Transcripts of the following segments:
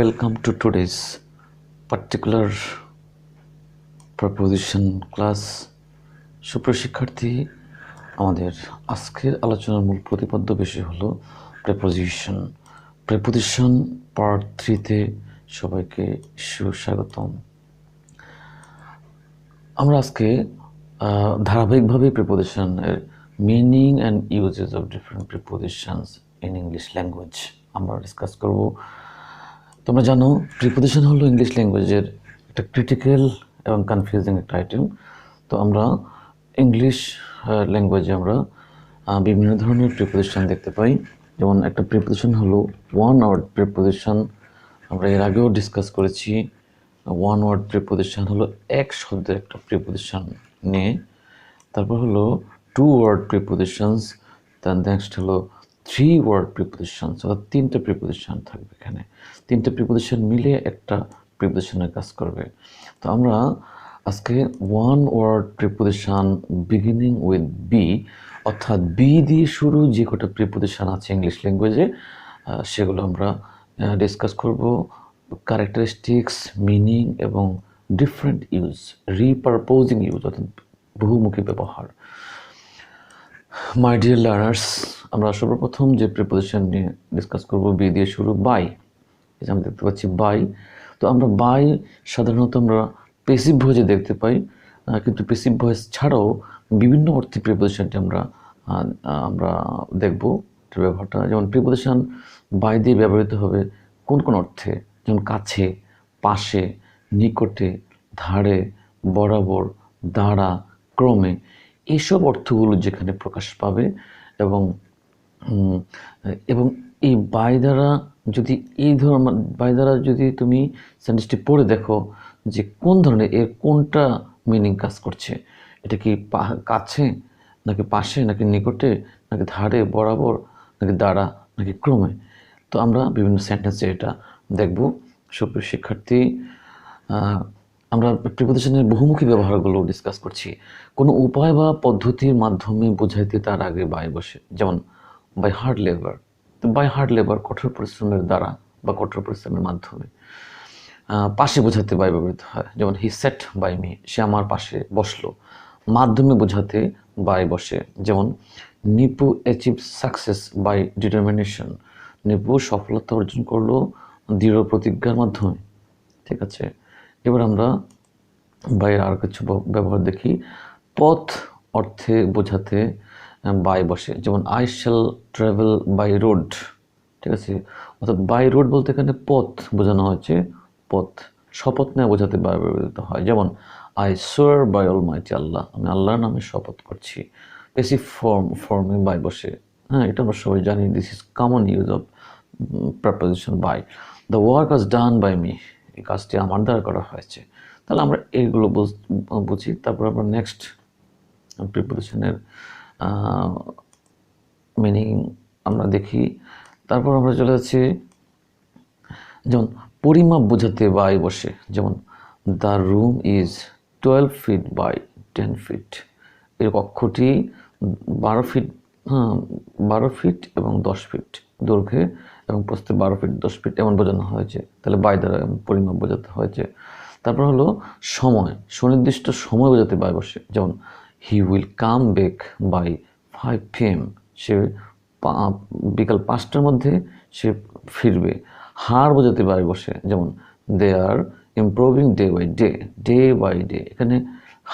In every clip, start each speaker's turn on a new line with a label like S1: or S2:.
S1: Welcome to today's particular preposition class. সুপ্রিয় শিক্ষার্থী, আমাদের আজকের আলোচনার মূল প্রতিপাদ্য বিষয় হলো preposition. Preposition part 3-তে সবাইকে সুস্বাগতম। আমরা আজকে ধারাবাহিকভাবে preposition এর meaning and uses of different prepositions in English language আমরা ডিসকাস করব। তোমরা জানো প্রিপোজিশন হলো ইংলিশ ল্যাঙ্গুয়েজের একটা ক্রিটিক্যাল এবং কনফিউজিং একটা আইটেম। তো আমরা ইংলিশ ল্যাঙ্গুয়েজে আমরা বিভিন্ন ধরনের প্রিপোজিশন দেখতে পাই। যেমন একটা প্রিপোজিশন হলো ওয়ান ওয়ার্ড প্রিপোজিশন, আমরা এর আগেও ডিসকাস করেছি। ওয়ান ওয়ার্ড প্রিপোজিশন হলো এক শব্দের একটা প্রিপোজিশন নিয়ে। তারপর হলো two word prepositions, then next হলো থ্রি ওয়ার্ড প্রিপোজিশনস, অর্থাৎ তিনটে প্রিপোজিশন থাকবে। এখানে তিনটে প্রিপোজিশন মিলে একটা প্রিপোজিশনের কাজ করবে। তো আমরা আজকে one word preposition beginning with B, অর্থাৎ বি দিয়ে শুরু যে কটা প্রিপোজিশন আছে ইংলিশ ল্যাঙ্গুয়েজে সেগুলো আমরা ডিসকাস করব। ক্যারেক্টারিস্টিক্স, মিনিং এবং ডিফারেন্ট ইউজ, রিপারপোজিং ইউজ অর্থাৎ বহুমুখী ব্যবহার। মাই ডিয়ার লার্নার্স, আমরা সর্বপ্রথম যে প্রিপোজিশন নিয়ে ডিসকাস করব বি দিয়ে শুরু, বাই। এই যে আমরা দেখতে পাচ্ছি বাই। তো আমরা বাই সাধারণত আমরা প্যাসিভ ভয়েসে দেখতে পাই, কিন্তু প্যাসিভ ভয়েস ছাড়াও বিভিন্ন অর্থে প্রিপোজিশনটি আমরা দেখব ব্যবহারটা। যেমন প্রিপোজিশন বাই দিয়ে ব্যবহৃত হবে কোন কোন অর্থে, যেমন কাছে, পাশে, নিকটে, ধারে, বরাবর, দ্বারা, ক্রমে, এইসব অর্থগুলো যেখানে প্রকাশ পাবে। এবং এই বাই দ্বারা যদি যদি তুমি সেন্টেন্সটি পড়ে দেখো যে কোন ধরনের, এর কোনটা মিনিং কাজ করছে, এটা কি কাছে নাকি পাশে নাকি নিকটে নাকি ধারে বরাবর নাকি দ্বারা নাকি ক্রমে, তো আমরা বিভিন্ন সেন্টেন্সে এটা দেখব। সুপ্রিয় শিক্ষার্থী, আমরা প্রিপোজিশনের বহুমুখী ব্যবহারগুলো ডিসকাস করছি। কোনো উপায় বা পদ্ধতির মাধ্যমে বোঝাইতে তার আগে বাই বসে, যেমন বাই হার্ড লেবার। তো বাই হার্ড লেবার কঠোর পরিশ্রমের দ্বারা বা কঠোর পরিশ্রমের মাধ্যমে। পাশে বোঝাতে বাই ব্যবহৃত হয়, যেমন হি সেট বাই মি, সে আমার পাশে বসলো। মাধ্যমে বোঝাতে বাই বসে, যেমন Nipu achieve success by determination, Nipu সফলতা অর্জন করলো দৃঢ় প্রতিজ্ঞার মাধ্যমে। ঠিক আছে, এবার আমরা বাইয়ের আর কিছু ব্যবহার দেখি। পথ অর্থে বোঝাতে বাই বসে, যেমন I shall travel by road. ঠিক আছে, অর্থাৎ বাই রোড বলতে এখানে পথ বোঝানো হয়েছে। পথ শপথ নেওয়া বোঝাতে বাই ব্যবহৃত হয়, যেমন আই সোয়ার বাই অলমাইটি আল্লাহ, আমি আল্লাহর নামে শপথ করছি। পেসিভ ফর্মে বাই বসে, হ্যাঁ, এটা আমরা সবাই জানি। This is common use of preposition by. The work was done by me, এই কাজটি আমার দ্বারা করা হয়েছে। তাহলে আমরা এইগুলো বুঝি। তারপর আমরা নেক্সট প্রিপোজিশনের মিনিং আমরা দেখি। তারপর আমরা চলে যাচ্ছি, যেমন পরিমাপ বোঝাতে বাই বসে, যেমন the room is 12 feet by 10 feet, এর কক্ষটি 12 ফিট, 12 ফিট এবং 10 ফিট দৈর্ঘ্যে এবং প্রস্থে 12 ফিট 10 ফিট এমন বোঝানো হয়েছে। তাহলে বাই দ্বারা পরিমাপ বোঝাতে হয়েছে। তারপর হলো সময়, সুনির্দিষ্ট সময় বোঝাতে বাই বসে, যেমন he will come back by 5 PM, সে বিকাল 5টার মধ্যে সে ফিরবে। হার বোঝাতে বাই বসে, যেমন they are improving day by day, day by day. এখানে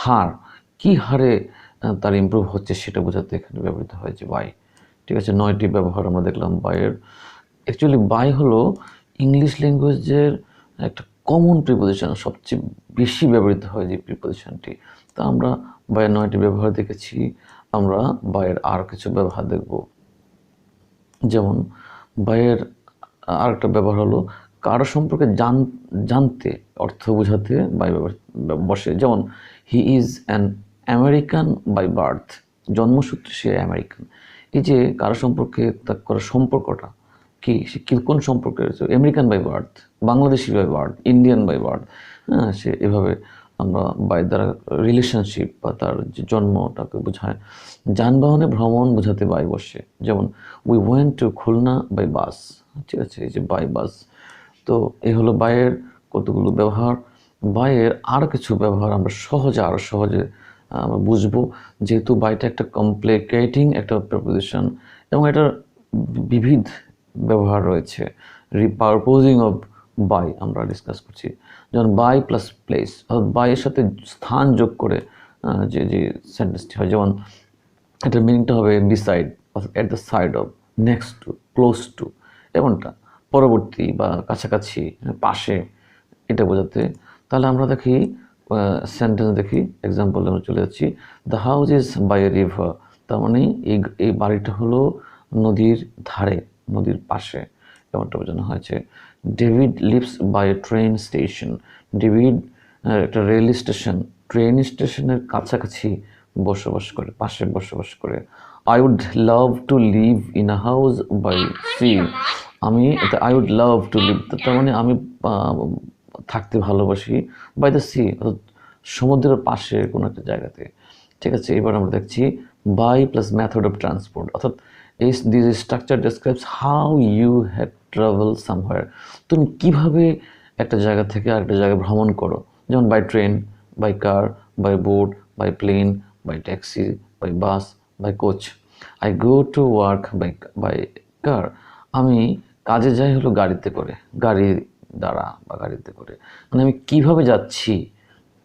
S1: হার, কি হারে তার ইমপ্রুভ হচ্ছে সেটা বোঝাতে এখানে ব্যবহৃত হয়েছে বাই। ঠিক আছে, 9টি ব্যবহার আমরা দেখলাম বাইয়ের। অ্যাকচুয়ালি বাই হলো ইংলিশ ল্যাঙ্গুয়েজের একটা কমন প্রিপোজিশন, সবচেয়ে বেশি ব্যবহৃত হয় যে প্রিপোজিশনটি। তা আমরা বাইয়ের 9টি ব্যবহার দেখেছি। আমরা বাইয়ের আর কিছু ব্যবহার দেখব। যেমন বাইয়ের আরেকটা ব্যবহার হলো কারো সম্পর্কে জানতে অর্থ বোঝাতে বাই বসে, যেমন he is an American by birth, জন্মসূত্রে সে আমেরিকান। এই যে কারো সম্পর্কে তার করা সম্পর্কটা কি, সে কোন সম্পর্কে রয়েছে, American by birth, Bangladeshi by birth, Indian by birth. হ্যাঁ, সে এভাবে আমরা বাই দ্বারা রিলেশনশিপ বা তার যে জন্মটাকে বোঝায়। যানবাহনে ভ্রমণ বোঝাতে বাই বসে, যেমন we went to Khulna by bus. ঠিক আছে, এই যে বাই বাস তো এই হলো বাইয়ের কতগুলো ব্যবহার। বাইয়ের আরও কিছু ব্যবহার আমরা আরও সহজে আমরা বুঝবো, যেহেতু বাইটা একটা কমপ্লিকেটিং একটা প্রিপোজিশন এবং এটার বিবিধ ব্যবহার রয়েছে। রিপারপোজিং অফ বাই আমরা ডিসকাস করছি, যেমন বাই প্লাস প্লেস, অর্থাৎ বাইয়ের সাথে স্থান যোগ করে যে যে সেন্টেন্সটি হয়, যেমন এটার মিনিংটা হবে beside, at the side of, next to, close to, এমনটা পরবর্তী বা কাছাকাছি, পাশে, এটা বোঝাতে। তাহলে আমরা দেখি সেন্টেন্স দেখি, এক্সাম্পল আমরা চলে যাচ্ছি। The house is by a river, তার মানে এই বাড়িটা হলো নদীর ধারে, নদীর পাশে, এমনটা বোঝানো হয়েছে। David lives by a train station, David একটা রেল স্টেশন, ট্রেন স্টেশনের কাছাকাছি বসবাস করে, পাশে বসবাস করে। I would love to live in a house by sea, I would love to live, তার মানে আমি থাকতে ভালোবাসি বাই দ্য সি, অর্থাৎ সমুদ্রের পাশে কোনো একটা জায়গাতে। ঠিক আছে, এবার আমরা দেখছি by plus method of transport, অর্থাৎ this structure describes how you have travel somewhere, তুমি কীভাবে একটা জায়গা থেকে আরেকটা জায়গায় ভ্রমণ করো, যেমন by train, by car, by boat, by plane, by taxi, by bus, by coach. I go to work by car, আমি কাজে যাই হলো গাড়িতে করে, গাড়ি দ্বারা বা গাড়িতে করে, মানে আমি কীভাবে যাচ্ছি,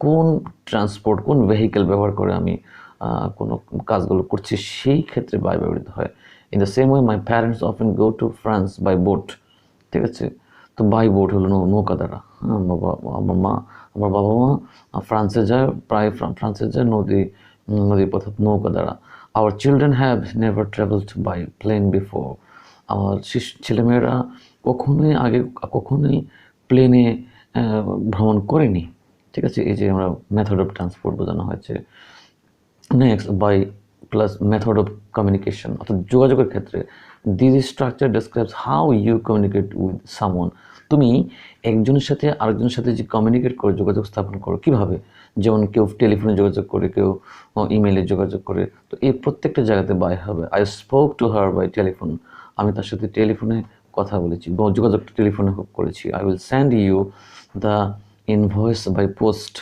S1: কোন ট্রান্সপোর্ট, কোন ভেহিকেল ব্যবহার করে আমি কোনো কাজগুলো করছি, সেই ক্ষেত্রে বাই ব্যবহৃত হয়। In the same way my parents often go to France by boat. ঠিক আছে, তো বাই বোট হলো নৌকা দ্বারা। আমার বাবা মা ফ্রান্সে যায়, প্রায় ফ্রান্সে যায় নদী পথ, নৌকা দ্বারা। Our children have never travelled by plane before, আমার ছেলেমেয়েরা কখনোই প্লেনে ভ্রমণ করেনি। ঠিক আছে, এই যে আমরা মেথড অফ ট্রান্সপোর্ট বোঝানো হয়েছে। Next by plus method of communication, অর্থাৎ যোগাযোগের ক্ষেত্রে this structure describes how you communicate with someone, তুমি একজনের সাথে আরেকজনের সাথে যে কমিউনিকেট করে যোগাযোগ স্থাপন করো কীভাবে, যেমন কেউ টেলিফোনে যোগাযোগ করে, কেউ ইমেলে যোগাযোগ করে, তো এই প্রত্যেকটা জায়গাতে বাই হবে। I spoke to her by telephone, আমি তার সাথে টেলিফোনে কথা বলেছি, যোগাযোগটা টেলিফোনে করেছি। I will send you the invoice by post,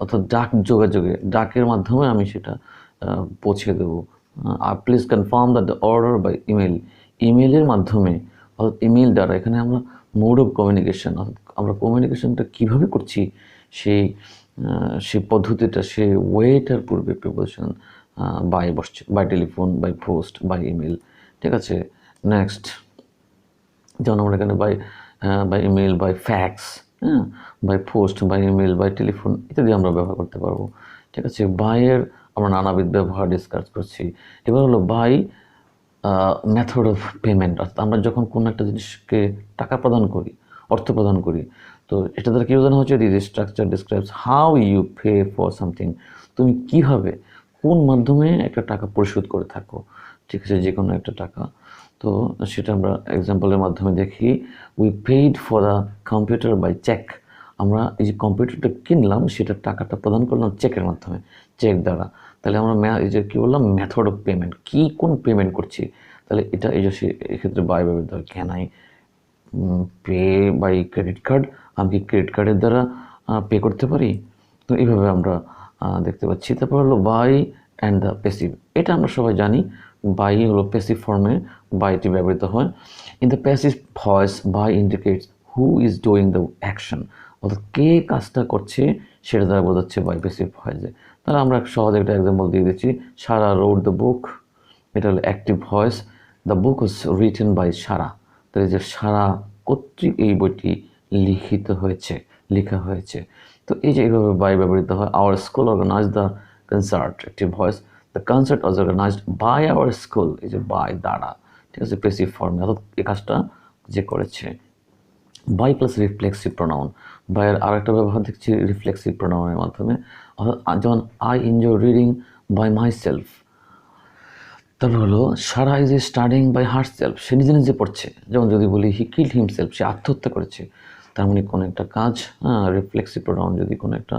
S1: অর্থাৎ ডাকের মাধ্যমে আমি সেটা পৌঁছে দেবো। আর please confirm the order by email, ইমেলের মাধ্যমে, অর্থাৎ ইমেল দ্বারা। এখানে আমরা মোড অফ কমিউনিকেশন, অর্থাৎ আমরা কমিউনিকেশনটা কীভাবে করছি সেই পদ্ধতিটা, সেই ওয়েটার পূর্বে প্রিপোজিশন বাই বসছে, by telephone, by post, by email. ঠিক আছে, নেক্সট যেমন আমরা এখানে by email, by fax, by post, by email, by telephone ইত্যাদি আমরা ব্যবহার করতে পারবো। ঠিক আছে, বাইয়ের আমরা নানাবিধ ব্যবহার ডিসকাস করছি। এবার হলো বাই মেথড অফ পেমেন্ট, অর্থাৎ আমরা যখন কোনো একটা জিনিসকে টাকা প্রদান করি, অর্থ প্রদান করি, তো এটা দ্বারা কী বোঝানো হচ্ছে, this structure describes how you pay for something, তুমি কীভাবে, কোন মাধ্যমে একটা টাকা পরিশোধ করে থাকো। ঠিক আছে, যে কোনো একটা টাকা, তো সেটা আমরা এক্সাম্পলের মাধ্যমে দেখি। We paid for the computer by cheque, আমরা এই যে কম্পিউটারটা কিনলাম সেটা টাকাটা প্রদান করলাম চেকের মাধ্যমে, চেক দ্বারা। তাহলে আমরা এই যে কী বললাম, মেথড অফ পেমেন্ট, কোন পেমেন্ট করছি, তাহলে এটা এই যে এক্ষেত্রে বাই ব্যবহৃত হয়। Can I pay by credit card, আমি কি ক্রেডিট কার্ডের দ্বারা পে করতে পারি। তো এইভাবে আমরা দেখতে পাচ্ছি। তারপর হলো বাই অ্যান্ড দ্য প্যাসিভ, এটা আমরা সবাই জানি, বাই হলো প্যাসিভ ফর্মে বাইটি ব্যবহৃত হয়। In the passive voice by indicates who is doing the action, অর্থাৎ কে কাজটা করছে সেটা দ্বারা বোঝাচ্ছে বাই প্যাসিভ ভয়েসে। তাহলে আমরা সহজে একটা এক্সাম্পল দিয়ে দিচ্ছি, সারা রোড দ্য বুক, এটা হলো active voice. The book was written by Sara, তাহলে যে সারা কর্তৃক এই বইটি লেখা হয়েছে। তো এই যে এইভাবে বাই ব্যবহৃত হয়। Our school organise the concert, active voice, the concert was organised by our school, এই যে বাই দ্বারা। ঠিক আছে, প্যাসিভ ফর্মে, অর্থাৎ এই কাজটা যে করেছে। বাই প্লাস রিফ্লেক্সিভ প্রোনাউন, বাইয়ের আর একটা ব্যবহার দেখছি রিফ্লেক্সিভ প্রোনাউনের মাধ্যমে, অর্থাৎ যেমন I enjoy reading by myself, তারপর হলো Sara is studying by herself, সে নিজে পড়ছে। যেমন যদি বলি হি কিল্ড হিমসেলফ, সে আত্মহত্যা করেছে, তার মানে কোনো একটা কাজ, রিফ্লেক্সিভ প্রোনাউন যদি কোনো একটা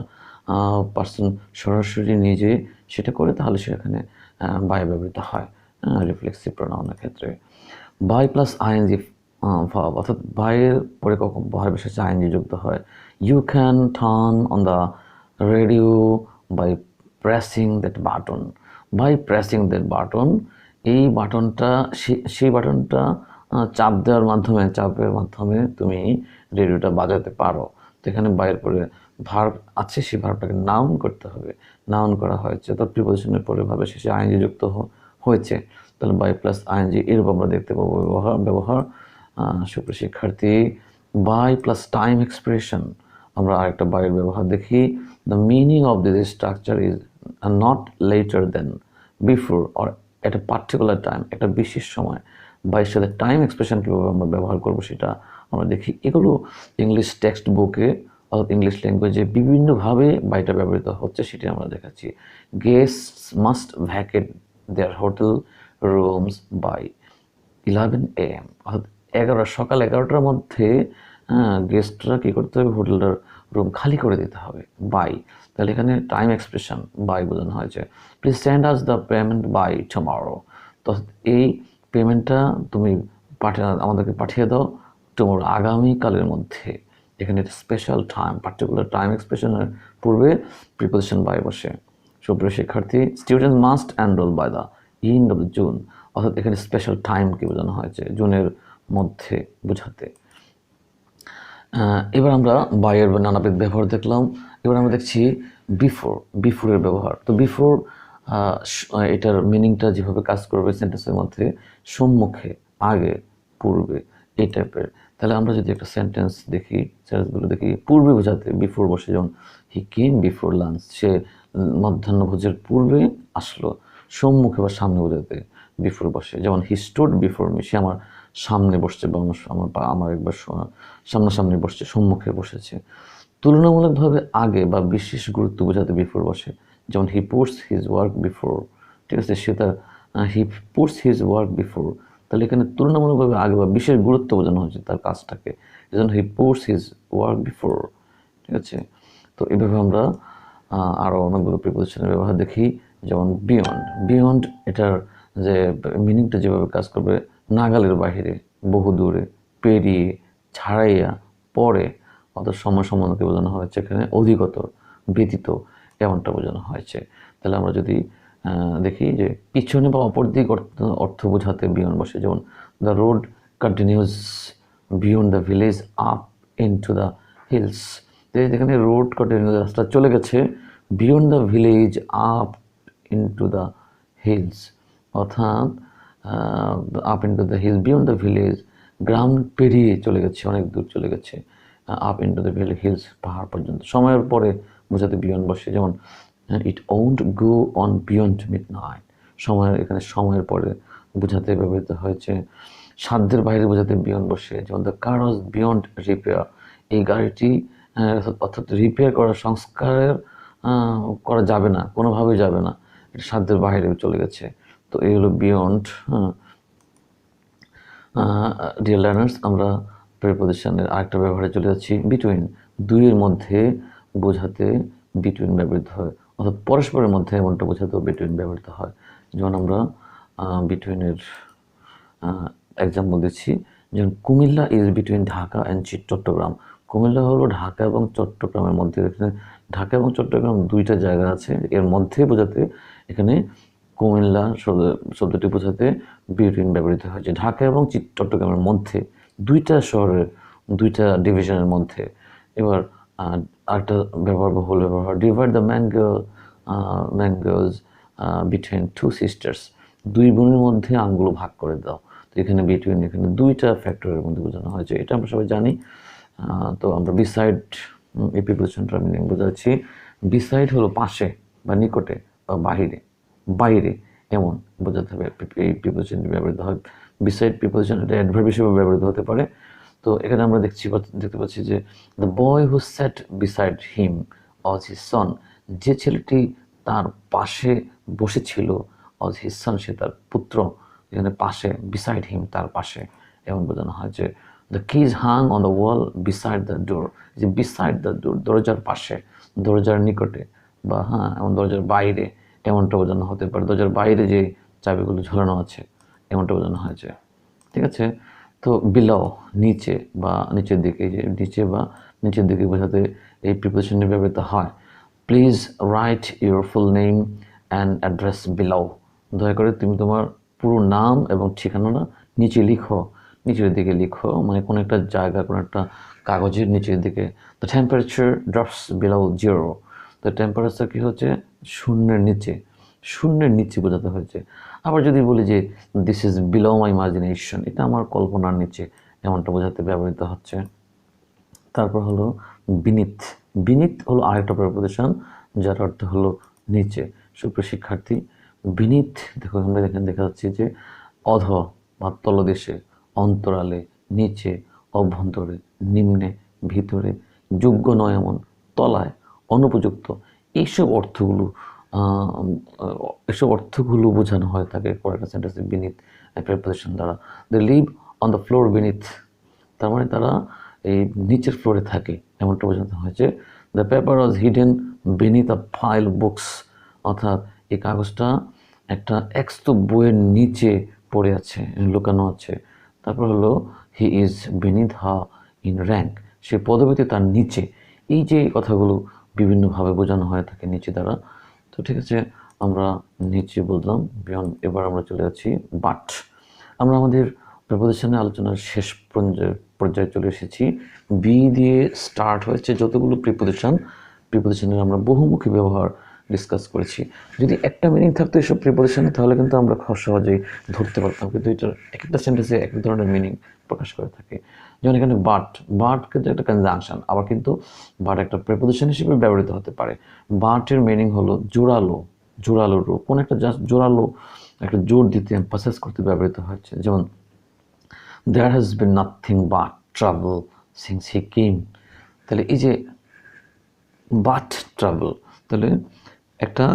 S1: পার্সন সরাসরি নিজে সেটা করে, তাহলে সেখানে বাই ব্যবহৃত হয় রিফ্লেক্সিভ প্রোনাউনের ক্ষেত্রে। বাই প্লাস আইএনজি ভার্ব, অর্থাৎ বাইয়ের পরে কখন ভার্বের শেষে আইএনজি যুক্ত হয়। You can turn on the radio by pressing that button. By pressing that button, এই বাটনটা, সেই বাটনটা চাপ দেওয়ার মাধ্যমে, চাপের মাধ্যমে তুমি রেডিওটা বাজাতে পারো। তো এখানে বাইয়ের পরে ভার্ব আছে, সেই ভার্বটাকে নাউন করতে হবে। নাউন করা হয়েছে, তো প্রিপোজিশনের পরে ভাবে শেষে আইএনজি যুক্ত হয়েছে, তাহলে বাই প্লাস আইএনজি এরকম আমরা দেখতে পাবো ব্যবহার। সুপ্রিয় শিক্ষার্থী, বাই প্লাস টাইম এক্সপ্রেশন, আমরা আরেকটা বাইয়ের ব্যবহার দেখি। The meaning of this structure is not later than before or at a particular time, একটা বিশেষ সময়। বাইয়ের সাথে টাইম এক্সপ্রেশন কীভাবে আমরা ব্যবহার করবো সেটা আমরা দেখি। এগুলো ইংলিশ টেক্সট বুকে অর্থাৎ ইংলিশ ল্যাঙ্গুয়েজে বিভিন্নভাবে বাইটা ব্যবহৃত হচ্ছে, সেটি আমরা দেখাচ্ছি। Guests must vacate their hotel rooms by 11 AM, অর্থাৎ সকাল 11টার মধ্যে গেস্টরা কী করতে হবে, হোটেলটার রুম খালি করে দিতে হবে। বাই, তাহলে এখানে টাইম এক্সপ্রেশন বাই বোঝানো হয়েছে। Please send us the payment by tomorrow, তো এই পেমেন্টটা তুমি আমাদেরকে পাঠিয়ে দাও টুমরো, আগামীকালের মধ্যে। এখানে স্পেশাল টাইম, পার্টিকুলার টাইম এক্সপ্রেশনের পূর্বে প্রিপোজিশন বাই বসে। সুপ্রিয় শিক্ষার্থী, student must enrol by the end of June, অর্থাৎ এখানে স্পেশাল টাইমকে বোঝানো হয়েছে, জুনের মধ্যে বোঝাতে। এবার আমরা বাইয়ের নানাবিধ ব্যবহার দেখলাম। এবার আমরা দেখছি বিফোরের ব্যবহার। তো বিফোর এটার মিনিংটা যেভাবে কাজ করবে সেন্টেন্সের মধ্যে, সম্মুখে, আগে, পূর্বে, এই টাইপের। তাহলে আমরা যদি একটা সেন্টেন্স দেখি, সেন্টেন্সগুলো দেখি, পূর্বে বোঝাতে বিফোর বসে, যেমন হি কেম বিফোর লাঞ্চ, সে মধ্যাহ্নভোজের পূর্বে আসলো। সম্মুখে বা সামনে বোঝাতে বিফোর বসে, যেমন হি স্টুড বিফোর মি, সে আমার সামনে বসছে বা আমার একবার সামনাসামনি বসছে, সম্মুখে বসেছে। তুলনামূলকভাবে আগে বা বিশেষ গুরুত্ব বোঝাতে বিফোর বসে, যেমন he puts his work before, ঠিক আছে, সে তার he puts his work before, তাহলে এখানে তুলনামূলকভাবে আগে বা বিশেষ গুরুত্ব বোঝানো হয়েছে তার কাজটাকে, যেমন he puts his work before, ঠিক আছে। তো এইভাবে আমরা আরও অনেকগুলো প্রিপোজিশনের ব্যবহার দেখি, যেমন বিয়ন্ড এটার যে মিনিংটা যেভাবে কাজ করবে, নাগালের বাহিরে, বহু দূরে, পেরিয়ে, ছাড়াইয়া, পরে, অর্থাৎ সময় সম্বন্ধকে বোঝানো হয়েছে এখানে, অধিকতর, ব্যতীত, এমনটা বোঝানো হয়েছে। তাহলে আমরা যদি দেখি যে পিছনে বা অপর দিক অর্থ বোঝাতে বিয়ন্ড বসে, যেমন the road continues beyond the village up into the hills, যেখানে রোড কন্টিনিউস, রাস্তা চলে গেছে beyond the village up into the hills, অর্থাৎ up into the hills, beyond the village, গ্রাম পেরিয়ে চলে গেছে, অনেক দূর চলে গেছে, আপ ইনটু দ্য হিলস, পাহাড় পর্যন্ত। সময়ের পরে বোঝাতে বিয়ন্ড বসে, যেমন it won't go on beyond midnight, সময়ের, এখানে সময়ের পরে বোঝাতে ব্যবহৃত হয়েছে। সাধ্যের বাইরে বোঝাতে বিয়ন্ড বসে, যেমন the car was beyond repair, এই গাড়িটি অর্থাৎ রিপেয়ার করা, সংস্কারের করা যাবে না, কোনোভাবেই যাবে না, এটা সাধ্যের বাইরে চলে গেছে। তো এই হলো বিয়ন্ড। ডিয়ার লার্নার্স, আমরা প্রিপোজিশনের আরেকটা ব্যবহারে চলে যাচ্ছি, বিটুইন, দুইয়ের মধ্যে বোঝাতে বিটুইন ব্যবহৃত হয়, অর্থাৎ পরস্পরের মধ্যে এমনটা বোঝাতেও বিটুইন ব্যবহৃত হয়। যেমন আমরা বিটুইনের এক্সাম্পল দিচ্ছি, যেমন Comilla is between Dhaka and Chittagong, Comilla হলো ঢাকা এবং চট্টগ্রামের মধ্যে, এখানে ঢাকা এবং চট্টগ্রাম দুইটা জায়গা আছে, এর মধ্যে বোঝাতে এখানে কুমিল্লা শব্দটি বোঝাতে বিটুইন ব্যবহৃত হয়েছে, ঢাকা এবং চট্টগ্রামের মধ্যে, দুইটা শহরের, দুইটা ডিভিশনের মধ্যে। এবার আরেকটা বহুল ব্যবহার, divide the mangoes between two sisters, দুই বোনের মধ্যে আমগুলো ভাগ করে দাও। তো এখানে বিটুইন, এখানে দুইটা ফ্যাক্টরের মধ্যে বোঝানো হয়েছে, এটা আমরা সবাই জানি। তো আমরা বিসাইড এই প্রিপোজিশনটার মিনিং বোঝাচ্ছি। বিসাইড হলো পাশে বা নিকটে বা বাইরে এমন বোঝাতে হবে, এই প্রিপোজিশনটি ব্যবহৃত হয়। বিসাইড প্রিপোজিশন এটা অ্যাডভার্ব হিসেবে ব্যবহৃত হতে পারে। তো এখানে আমরা দেখতে পাচ্ছি যে the boy who sat beside him was his son, যে ছেলেটি তার পাশে বসেছিল, ওয়াজ হিজ সন, সে তার পুত্র, এখানে পাশে, বিসাইড হিম, তার পাশে, এমন বোঝানো হয়। যে the keys hang on the wall beside the door, যে বিসাইড দ্য ডোর, দরজার পাশে, দরজার নিকটে, বা এমন দরজার বাইরে, এমনটা বোঝানো হতে পারে, দরজার বাইরে যে চাবিগুলো ঝোলানো আছে, এমনটা বোঝানো হয়েছে, ঠিক আছে। তো বিলো নিচে বা নিচের দিকে, যে নিচে বা নিচের দিকে বোঝাতে এই প্রিপোজিশনটি ব্যবহৃত হয়। Please write your full name and address below. দয়া করে তুমি তোমার পুরো নাম এবং ঠিকানাটা নিচে লিখো, নিচের দিকে লিখো, মানে কোনো একটা জায়গা, কোনো একটা কাগজের নিচের দিকে। The temperature drops below zero. তো টেম্পারেচার কী হচ্ছে, শূন্যের নিচে, শূন্যের নিচে বোঝাতে হয়েছে। আবার যদি বলি যে this is below my imagination, এটা আমার কল্পনার নিচে, এমনটা বোঝাতে ব্যবহৃত হচ্ছে। তারপর হলো বিনিথ। বিনিথ হলো আরেকটা প্রিপোজিশন যার অর্থ হলো নিচে। সুপ্রিয় শিক্ষার্থী, বিনিথ দেখো আমরা এখানে দেখা যাচ্ছে যে অধ বা তলদেশে, অন্তরালে, নিচে, অভ্যন্তরে, নিম্নে, ভিতরে, যোগ্য নয় এমন, তলায়, অনুপযুক্ত, এইসব অর্থগুলো বোঝানো হয় থাকে পরের সেন্টেন্সে বিনিথ প্রিপোজিশন দ্বারা। They live on the floor beneath, তার মানে তারা এই নিচের ফ্লোরে থাকে, এমনটা বোঝানো হয়েছে। The paper was hidden beneath a file books, অর্থাৎ এই কাগজটা একটা এক্সতো বইয়ের নিচে পড়ে আছে, লুকানো আছে। তারপর হলো he is beneath her in rank, সে পদবীতে তার নিচে। এই যে কথাগুলো বিভিন্নভাবে বোঝানো হয়ে থাকে নিচে দ্বারা। তো ঠিক আছে, আমরা নিচে বললাম। এবার আমরা চলে যাচ্ছি বাট। আমরা আমাদের প্রিপোজিশনের আলোচনার শেষ পর্যায়ে চলে এসেছি। বি দিয়ে স্টার্ট হয়েছে যতগুলো প্রিপোজিশনের আমরা বহুমুখী ব্যবহার ডিসকাস করেছি। যদি একটা মিনিং থাকতো এসব প্রিপোজিশনে তাহলে কিন্তু আমরা সহজেই ধরতে পারতাম, কিন্তু এটার এক একটা সেন্টেন্সে এক এক ধরনের মিনিং প্রকাশ করে থাকে। যেমন এখানে বাট কিন্তু একটা কনজাংশন, আবার কিন্তু বাট একটা প্রিপোজিশন হিসেবে ব্যবহৃত হতে পারে। বাটের মিনিং হলো জোরালো, জোরালো রূপ, কোন একটা জাস্ট জোরালো একটা জোর দিতে, এমফাসাইজ করতে ব্যবহৃত হচ্ছে। যেমন there has been nothing but trouble since he came, তাহলে এই যে বাট ট্রাভেল, তাহলে একটা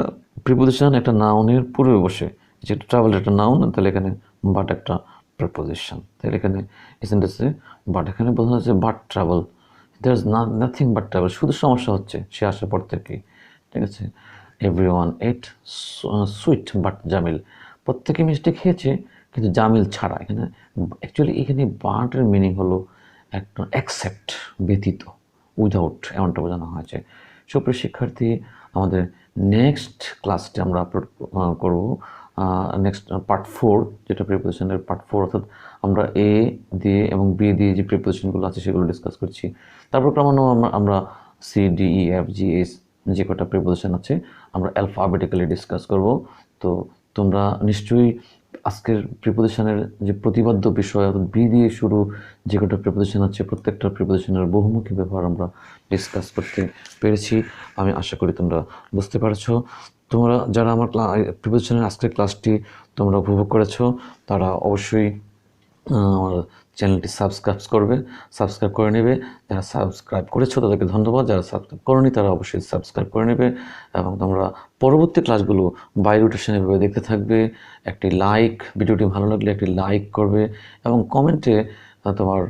S1: প্রিপোজিশন একটা নাউনের পূর্বে বসে, যেটা ট্রাভেল একটা নাউন, তাহলে এখানে বাট একটা প্রিপোজিশন। তাহলে এখানে এই সেন্টেন্সে বাট এখানে বোঝানো হচ্ছে but travel, there is nothing but travel, শুধু সমস্যা হচ্ছে সে আসার পর থেকেই। ঠিক আছে, everyone ate sweet but Jamil, প্রত্যেকে মিষ্টি খেয়েছে কিন্তু জামিল ছাড়া। এখানে অ্যাকচুয়ালি এখানে বাটের মিনিং হলো একটা অ্যাকসেপ্ট, ব্যতীত, উইদাউট, এমনটা বোঝানো হয়েছে। সুপ্রিয় শিক্ষার্থী, আমাদের নেক্সট ক্লাসটি আমরা আপলোড করব নেক্সট পার্ট 4, যেটা প্রিপোজিশনের পার্ট 4, অর্থাৎ আমরা এ দিয়ে এবং বি দিয়ে যে প্রিপোজিশনগুলো আছে সেগুলো ডিসকাস করছি। তারপর ক্রমান্বয়ে আমরা সি, ডি, ই, এফ, জি, এইচ যে কটা প্রিপোজিশন আছে আমরা অ্যালফাবেটিক্যালি ডিসকাস করব। তো তোমরা নিশ্চয়ই আজকের প্রিপোজিশনের যে প্রতিপাদ্য বিষয়, অর্থাৎ বি দিয়ে শুরু যে কটা প্রিপোজিশন আছে প্রত্যেকটা প্রিপোজিশনের বহুমুখী ব্যবহার আমরা ডিসকাস করতে পেরেছি। আমি আশা করি তোমরা বুঝতে পারছো। তোমরা যারা আমার প্রিপোজিশনের আজকের ক্লাসটি তোমরা উপভোগ করেছো তারা অবশ্যই আমার চ্যানেলটি সাবস্ক্রাইব করে নেবে। যারা সাবস্ক্রাইব করেছো তাদেরকে ধন্যবাদ, যারা সাবস্ক্রাইব করোনি তারা অবশ্যই সাবস্ক্রাইব করে নেবে। এবং তোমরা পরবর্তী ক্লাসগুলো বাই রোটেশনে এভাবে দেখতে থাকবে। একটি লাইক, ভিডিওটি ভালো লাগলে একটি লাইক করবে এবং কমেন্টে তোমার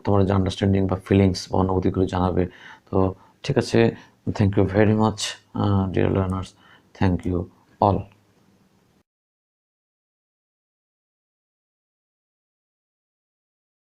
S1: তোমার যে আন্ডারস্ট্যান্ডিং বা ফিলিংস বা অনুভূতিগুলো জানাবে। তো ঠিক আছে, thank you very much dear learners, thank you all.